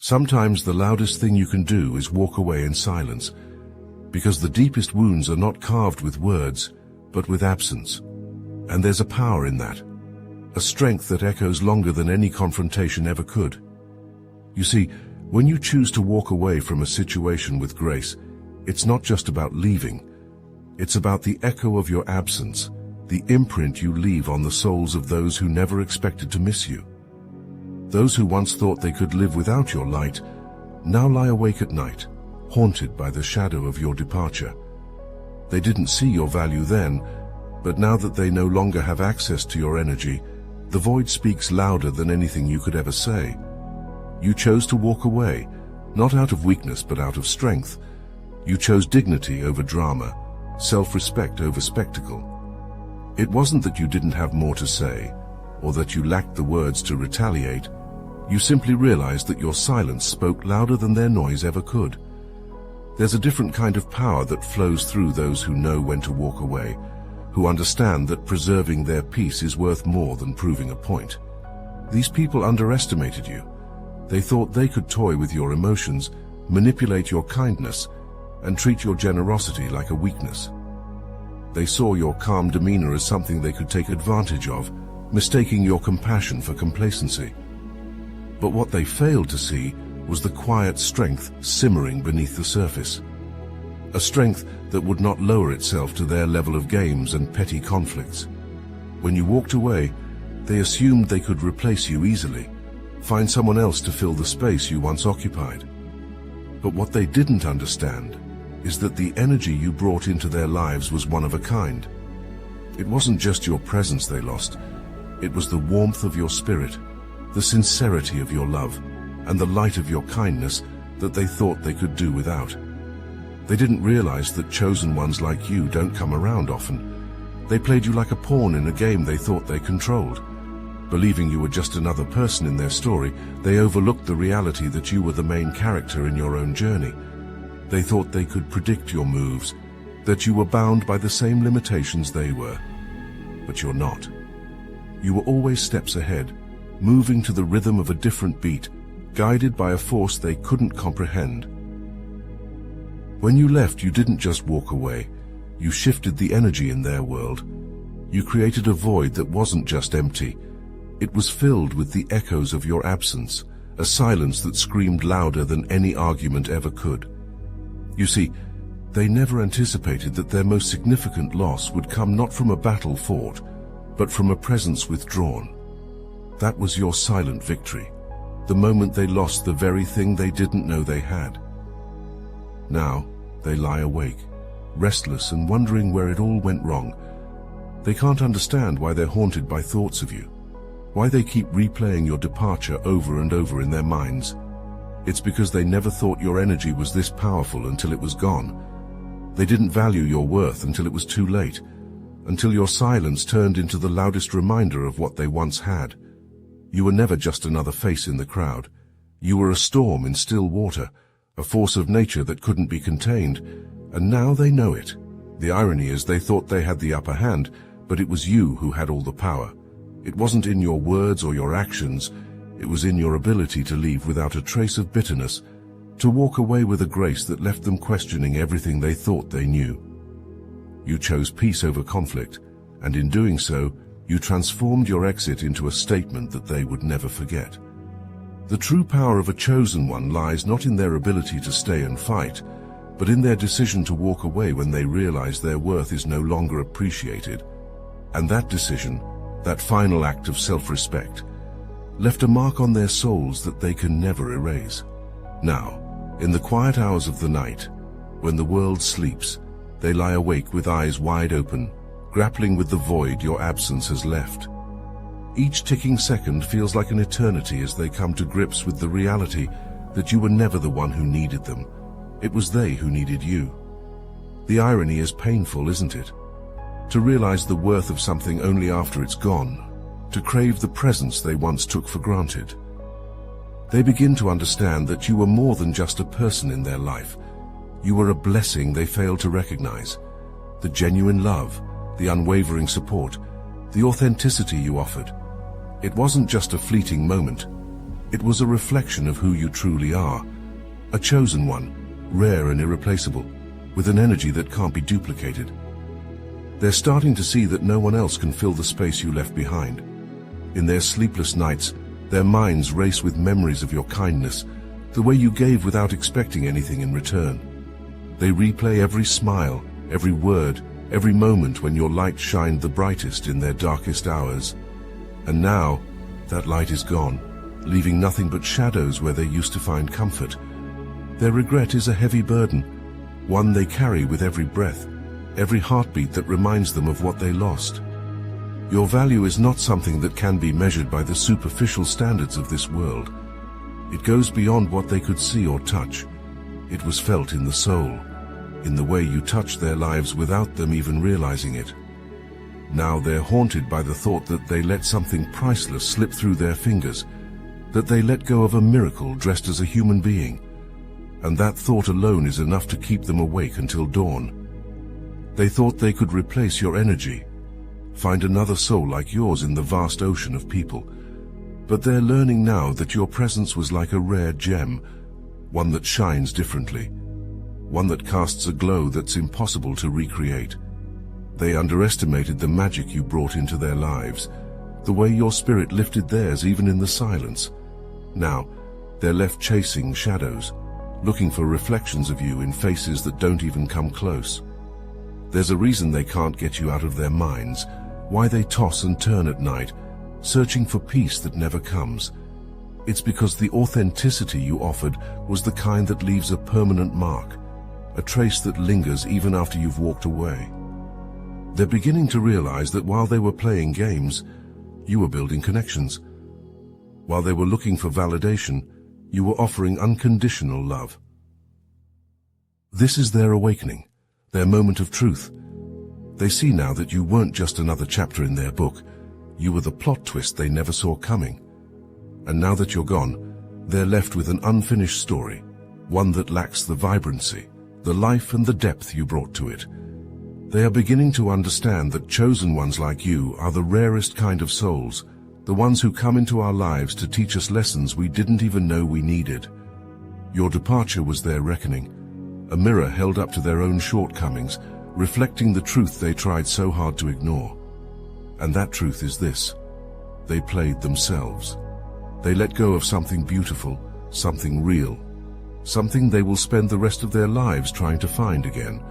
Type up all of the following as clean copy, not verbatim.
Sometimes the loudest thing you can do is walk away in silence, because the deepest wounds are not carved with words, but with absence. And there's a power in that, a strength that echoes longer than any confrontation ever could. You see, when you choose to walk away from a situation with grace, it's not just about leaving. It's about the echo of your absence, the imprint you leave on the souls of those who never expected to miss you. Those who once thought they could live without your light now lie awake at night, haunted by the shadow of your departure. They didn't see your value then, but now that they no longer have access to your energy, the void speaks louder than anything you could ever say. You chose to walk away, not out of weakness but out of strength. You chose dignity over drama, self-respect over spectacle. It wasn't that you didn't have more to say, or that you lacked the words to retaliate. You simply realized that your silence spoke louder than their noise ever could. There's a different kind of power that flows through those who know when to walk away, who understand that preserving their peace is worth more than proving a point. These people underestimated you. They thought they could toy with your emotions, manipulate your kindness, and treat your generosity like a weakness. They saw your calm demeanor as something they could take advantage of, mistaking your compassion for complacency. But what they failed to see was the quiet strength simmering beneath the surface. A strength that would not lower itself to their level of games and petty conflicts. When you walked away, they assumed they could replace you easily, find someone else to fill the space you once occupied. But what they didn't understand is that the energy you brought into their lives was one of a kind. It wasn't just your presence they lost, it was the warmth of your spirit, the sincerity of your love, and the light of your kindness that they thought they could do without. They didn't realize that chosen ones like you don't come around often. They played you like a pawn in a game they thought they controlled. Believing you were just another person in their story, they overlooked the reality that you were the main character in your own journey. They thought they could predict your moves, that you were bound by the same limitations they were. But you're not. You were always steps ahead, moving to the rhythm of a different beat, guided by a force they couldn't comprehend. When you left, you didn't just walk away. You shifted the energy in their world. You created a void that wasn't just empty. It was filled with the echoes of your absence, a silence that screamed louder than any argument ever could. You see, they never anticipated that their most significant loss would come not from a battle fought, but from a presence withdrawn. That was your silent victory, the moment they lost the very thing they didn't know they had. Now, they lie awake, restless and wondering where it all went wrong. They can't understand why they're haunted by thoughts of you, why they keep replaying your departure over and over in their minds. It's because they never thought your energy was this powerful until it was gone. They didn't value your worth until it was too late, until your silence turned into the loudest reminder of what they once had. You were never just another face in the crowd. You were a storm in still water, a force of nature that couldn't be contained, and now they know it. The irony is they thought they had the upper hand, but it was you who had all the power. It wasn't in your words or your actions, it was in your ability to leave without a trace of bitterness, to walk away with a grace that left them questioning everything they thought they knew. You chose peace over conflict, and in doing so, you transformed your exit into a statement that they would never forget. The true power of a chosen one lies not in their ability to stay and fight, but in their decision to walk away when they realize their worth is no longer appreciated. And that decision, that final act of self-respect, left a mark on their souls that they can never erase. Now, in the quiet hours of the night, when the world sleeps, they lie awake with eyes wide open, grappling with the void your absence has left. Each ticking second feels like an eternity as they come to grips with the reality that you were never the one who needed them. It was they who needed you. The irony is painful, isn't it? To realize the worth of something only after it's gone, to crave the presence they once took for granted. They begin to understand that you were more than just a person in their life. You were a blessing they failed to recognize. The genuine love, the unwavering support, the authenticity you offered. It wasn't just a fleeting moment. It was a reflection of who you truly are, a chosen one, rare and irreplaceable, with an energy that can't be duplicated. They're starting to see that no one else can fill the space you left behind. In their sleepless nights, their minds race with memories of your kindness, the way you gave without expecting anything in return. They replay every smile, every word, every moment when your light shined the brightest in their darkest hours. And now, that light is gone, leaving nothing but shadows where they used to find comfort. Their regret is a heavy burden, one they carry with every breath, every heartbeat that reminds them of what they lost. Your value is not something that can be measured by the superficial standards of this world. It goes beyond what they could see or touch. It was felt in the soul, in the way you touched their lives without them even realizing it. Now they're haunted by the thought that they let something priceless slip through their fingers, that they let go of a miracle dressed as a human being. And that thought alone is enough to keep them awake until dawn. They thought they could replace your energy, find another soul like yours in the vast ocean of people. But they're learning now that your presence was like a rare gem, one that shines differently, one that casts a glow that's impossible to recreate. They underestimated the magic you brought into their lives, the way your spirit lifted theirs even in the silence. Now, they're left chasing shadows, looking for reflections of you in faces that don't even come close. There's a reason they can't get you out of their minds, why they toss and turn at night, searching for peace that never comes. It's because the authenticity you offered was the kind that leaves a permanent mark, a trace that lingers even after you've walked away. They're beginning to realize that while they were playing games, you were building connections. While they were looking for validation, you were offering unconditional love. This is their awakening, their moment of truth. They see now that you weren't just another chapter in their book. You were the plot twist they never saw coming. And now that you're gone, they're left with an unfinished story, one that lacks the vibrancy, the life and the depth you brought to it. They are beginning to understand that chosen ones like you are the rarest kind of souls, the ones who come into our lives to teach us lessons we didn't even know we needed. Your departure was their reckoning, a mirror held up to their own shortcomings, reflecting the truth they tried so hard to ignore. And that truth is this: they played themselves. They let go of something beautiful, something real, something they will spend the rest of their lives trying to find again.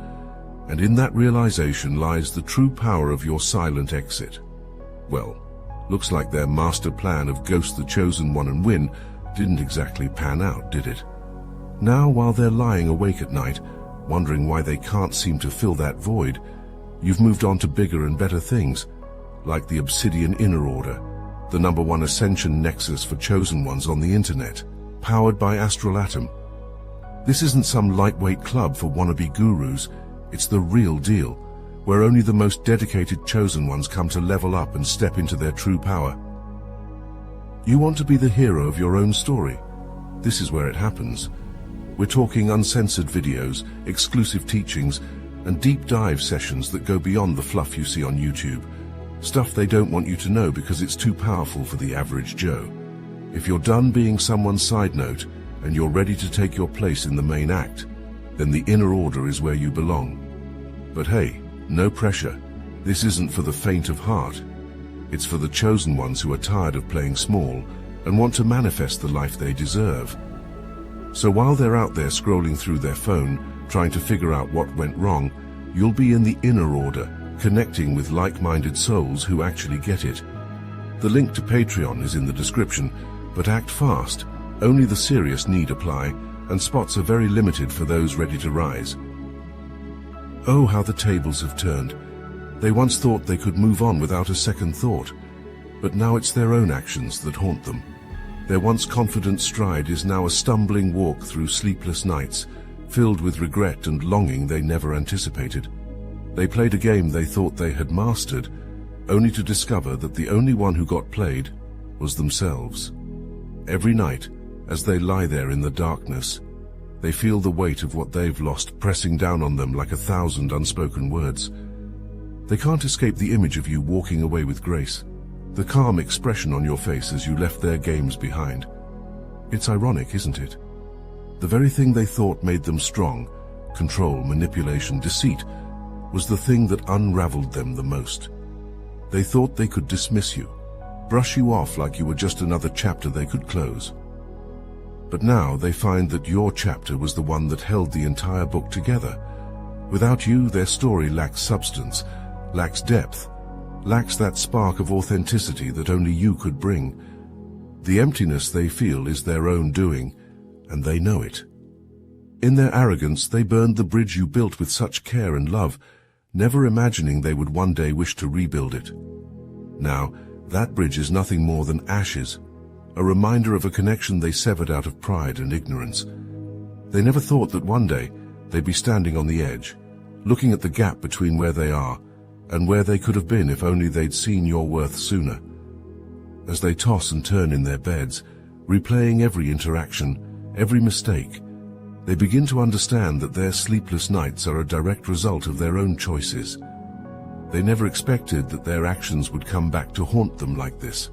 And in that realization lies the true power of your silent exit. Well, looks like their master plan of ghost the chosen one and win didn't exactly pan out, did it? Now, while they're lying awake at night, wondering why they can't seem to fill that void, you've moved on to bigger and better things, like the Obsidian Inner Order, the #1 ascension nexus for chosen ones on the internet, powered by Astral Atom. This isn't some lightweight club for wannabe gurus. It's the real deal, where only the most dedicated chosen ones come to level up and step into their true power. You want to be the hero of your own story? This is where it happens. We're talking uncensored videos, exclusive teachings, and deep dive sessions that go beyond the fluff you see on YouTube. Stuff they don't want you to know because it's too powerful for the average Joe. If you're done being someone's side note and you're ready to take your place in the main act, then the Inner Order is where you belong. But hey, no pressure. This isn't for the faint of heart. It's for the chosen ones who are tired of playing small and want to manifest the life they deserve. So while they're out there scrolling through their phone, trying to figure out what went wrong, you'll be in the Inner Order, connecting with like-minded souls who actually get it. The link to Patreon is in the description, but act fast. Only the serious need apply, and spots are very limited for those ready to rise. Oh, how the tables have turned. They once thought they could move on without a second thought, but now it's their own actions that haunt them. Their once confident stride is now a stumbling walk through sleepless nights, filled with regret and longing they never anticipated. They played a game they thought they had mastered, only to discover that the only one who got played was themselves. Every night, as they lie there in the darkness, they feel the weight of what they've lost pressing down on them like 1,000 unspoken words. They can't escape the image of you walking away with grace, the calm expression on your face as you left their games behind. It's ironic, isn't it? The very thing they thought made them strong, control, manipulation, deceit, was the thing that unraveled them the most. They thought they could dismiss you, brush you off like you were just another chapter they could close. But now they find that your chapter was the one that held the entire book together. Without you, their story lacks substance, lacks depth, lacks that spark of authenticity that only you could bring. The emptiness they feel is their own doing, and they know it. In their arrogance, they burned the bridge you built with such care and love, never imagining they would one day wish to rebuild it. Now, that bridge is nothing more than ashes, a reminder of a connection they severed out of pride and ignorance. They never thought that one day they'd be standing on the edge, looking at the gap between where they are and where they could have been if only they'd seen your worth sooner. As they toss and turn in their beds, replaying every interaction, every mistake, they begin to understand that their sleepless nights are a direct result of their own choices. They never expected that their actions would come back to haunt them like this,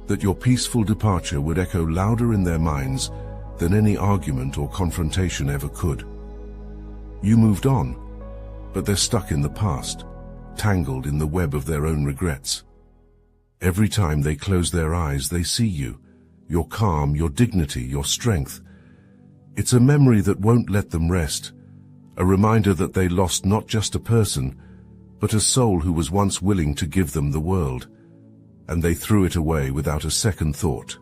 that your peaceful departure would echo louder in their minds than any argument or confrontation ever could. You moved on, but they're stuck in the past, tangled in the web of their own regrets. Every time they close their eyes, they see you, your calm, your dignity, your strength. It's a memory that won't let them rest, a reminder that they lost not just a person, but a soul who was once willing to give them the world, and they threw it away without a second thought.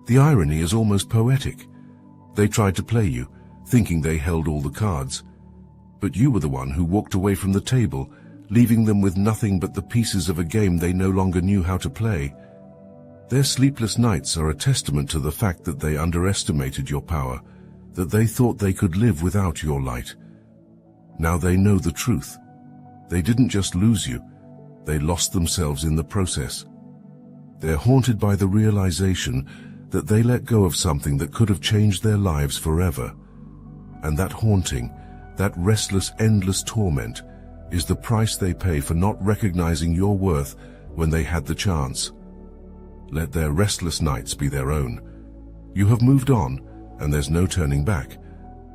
The irony is almost poetic. They tried to play you, thinking they held all the cards, but you were the one who walked away from the table, leaving them with nothing but the pieces of a game they no longer knew how to play. Their sleepless nights are a testament to the fact that they underestimated your power, that they thought they could live without your light. Now they know the truth. They didn't just lose you, they lost themselves in the process. They're haunted by the realization that they let go of something that could have changed their lives forever. And that haunting, that restless, endless torment, is the price they pay for not recognizing your worth when they had the chance. Let their restless nights be their own. You have moved on, and there's no turning back.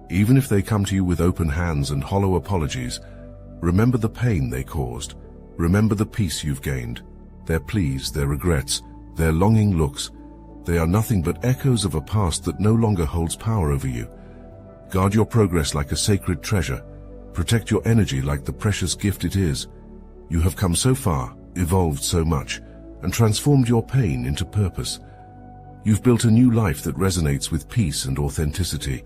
Even if they come to you with open hands and hollow apologies, remember the pain they caused. Remember the peace you've gained. Their pleas, their regrets, their longing looks, they are nothing but echoes of a past that no longer holds power over you. Guard your progress like a sacred treasure. Protect your energy like the precious gift it is. You have come so far, evolved so much, and transformed your pain into purpose. You've built a new life that resonates with peace and authenticity,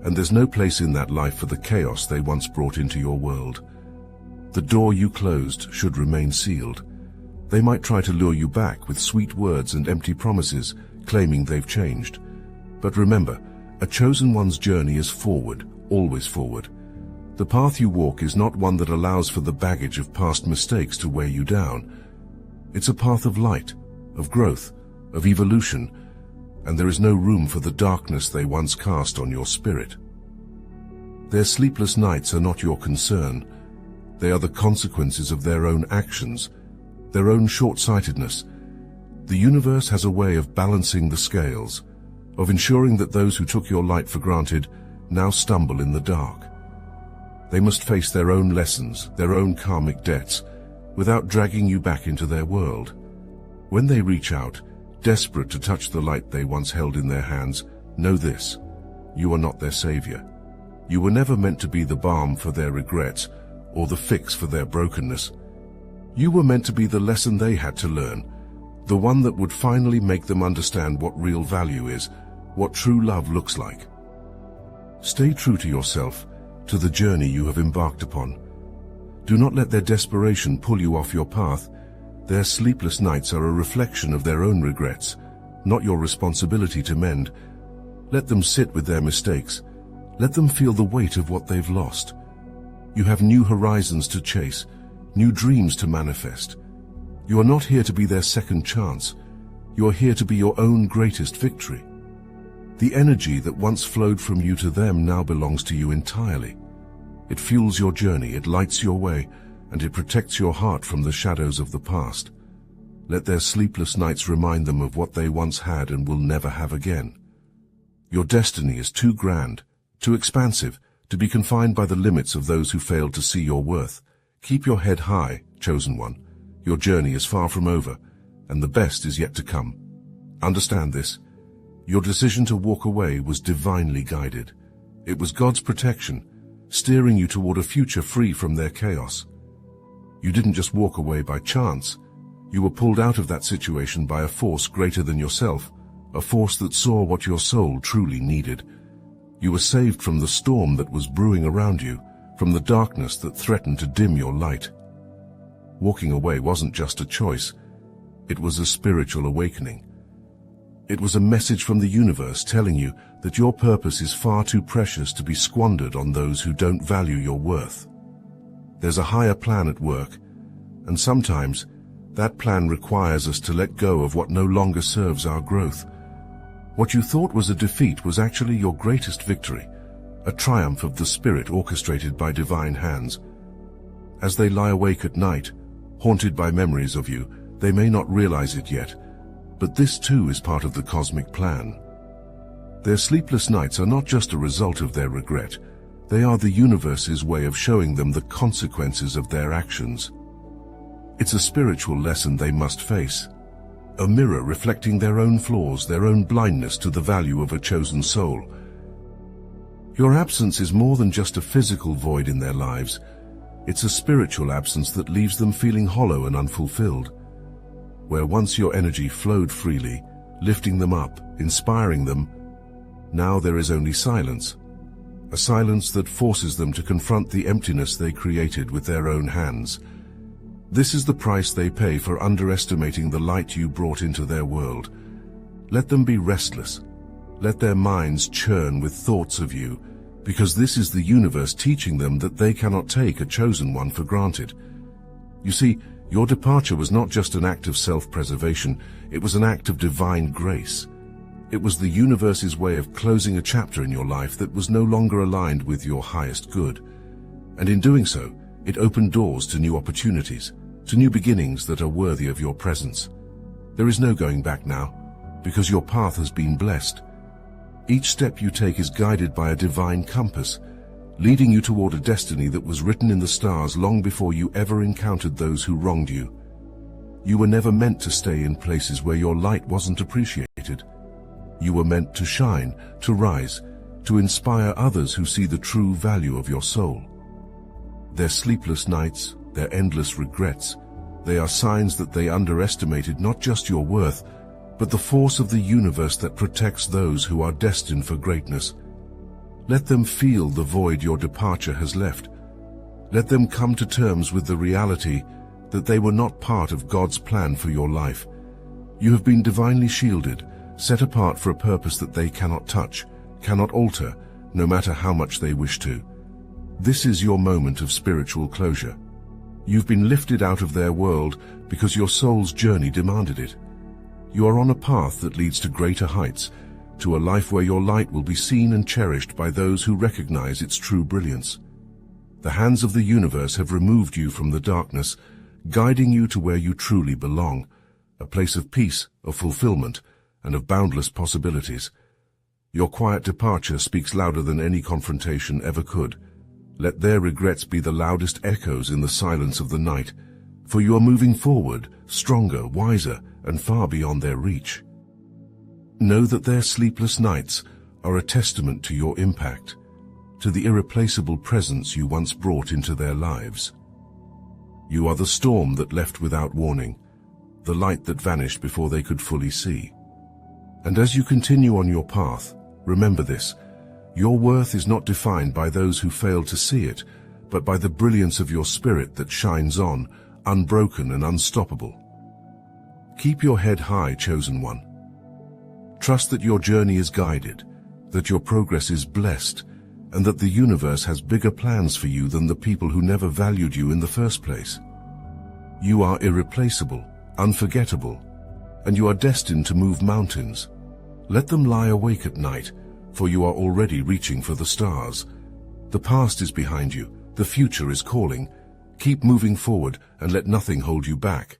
and there's no place in that life for the chaos they once brought into your world. The door you closed should remain sealed. They might try to lure you back with sweet words and empty promises, claiming they've changed. But remember, a chosen one's journey is forward, always forward. The path you walk is not one that allows for the baggage of past mistakes to weigh you down. It's a path of light, of growth, of evolution, and there is no room for the darkness they once cast on your spirit. Their sleepless nights are not your concern. They are the consequences of their own actions, their own short-sightedness. The universe has a way of balancing the scales, of ensuring that those who took your light for granted now stumble in the dark. They must face their own lessons, their own karmic debts, without dragging you back into their world. When they reach out, desperate to touch the light they once held in their hands, know this: you are not their savior. You were never meant to be the balm for their regrets or the fix for their brokenness. You were meant to be the lesson they had to learn, the one that would finally make them understand what real value is, what true love looks like. Stay true to yourself, to the journey you have embarked upon. Do not let their desperation pull you off your path. Their sleepless nights are a reflection of their own regrets, not your responsibility to mend. Let them sit with their mistakes. Let them feel the weight of what they've lost. You have new horizons to chase, new dreams to manifest. You are not here to be their second chance. You are here to be your own greatest victory. The energy that once flowed from you to them now belongs to you entirely. It fuels your journey, it lights your way, and it protects your heart from the shadows of the past. Let their sleepless nights remind them of what they once had and will never have again. Your destiny is too grand, too expansive, to be confined by the limits of those who failed to see your worth. Keep your head high, chosen one. Your journey is far from over, and the best is yet to come. Understand this. Your decision to walk away was divinely guided. It was God's protection, steering you toward a future free from their chaos. You didn't just walk away by chance. You were pulled out of that situation by a force greater than yourself, a force that saw what your soul truly needed. You were saved from the storm that was brewing around you, from the darkness that threatened to dim your light. Walking away wasn't just a choice. It was a spiritual awakening. It was a message from the universe telling you that your purpose is far too precious to be squandered on those who don't value your worth. There's a higher plan at work, and sometimes that plan requires us to let go of what no longer serves our growth. What you thought was a defeat was actually your greatest victory, a triumph of the spirit orchestrated by divine hands. As they lie awake at night, haunted by memories of you, they may not realize it yet, but this too is part of the cosmic plan. Their sleepless nights are not just a result of their regret. They are the universe's way of showing them the consequences of their actions. It's a spiritual lesson they must face, a mirror reflecting their own flaws, their own blindness to the value of a chosen soul. Your absence is more than just a physical void in their lives. It's a spiritual absence that leaves them feeling hollow and unfulfilled. Where once your energy flowed freely, lifting them up, inspiring them, now there is only silence. A silence that forces them to confront the emptiness they created with their own hands. This is the price they pay for underestimating the light you brought into their world. Let them be restless. Let their minds churn with thoughts of you, because this is the universe teaching them that they cannot take a chosen one for granted. You see, your departure was not just an act of self-preservation, it was an act of divine grace. It was the universe's way of closing a chapter in your life that was no longer aligned with your highest good. And in doing so, it opened doors to new opportunities, to new beginnings that are worthy of your presence. There is no going back now, because your path has been blessed. Each step you take is guided by a divine compass, leading you toward a destiny that was written in the stars long before you ever encountered those who wronged you. You were never meant to stay in places where your light wasn't appreciated. You were meant to shine, to rise, to inspire others who see the true value of your soul. Their sleepless nights, their endless regrets, they are signs that they underestimated not just your worth, but the force of the universe that protects those who are destined for greatness. Let them feel the void your departure has left. Let them come to terms with the reality that they were not part of God's plan for your life. You have been divinely shielded, set apart for a purpose that they cannot touch, cannot alter, no matter how much they wish to. This is your moment of spiritual closure. You've been lifted out of their world because your soul's journey demanded it. You are on a path that leads to greater heights, to a life where your light will be seen and cherished by those who recognize its true brilliance. The hands of the universe have removed you from the darkness, guiding you to where you truly belong, a place of peace, of fulfillment, and of boundless possibilities. Your quiet departure speaks louder than any confrontation ever could. Let their regrets be the loudest echoes in the silence of the night, for you are moving forward, stronger, wiser, and far beyond their reach. Know that their sleepless nights are a testament to your impact, to the irreplaceable presence you once brought into their lives. You are the storm that left without warning, the light that vanished before they could fully see. And as you continue on your path, remember this: your worth is not defined by those who fail to see it, but by the brilliance of your spirit that shines on, unbroken and unstoppable. Keep your head high, chosen one. Trust that your journey is guided, that your progress is blessed, and that the universe has bigger plans for you than the people who never valued you in the first place. You are irreplaceable, unforgettable, and you are destined to move mountains. Let them lie awake at night, for you are already reaching for the stars. The past is behind you, the future is calling. Keep moving forward and let nothing hold you back.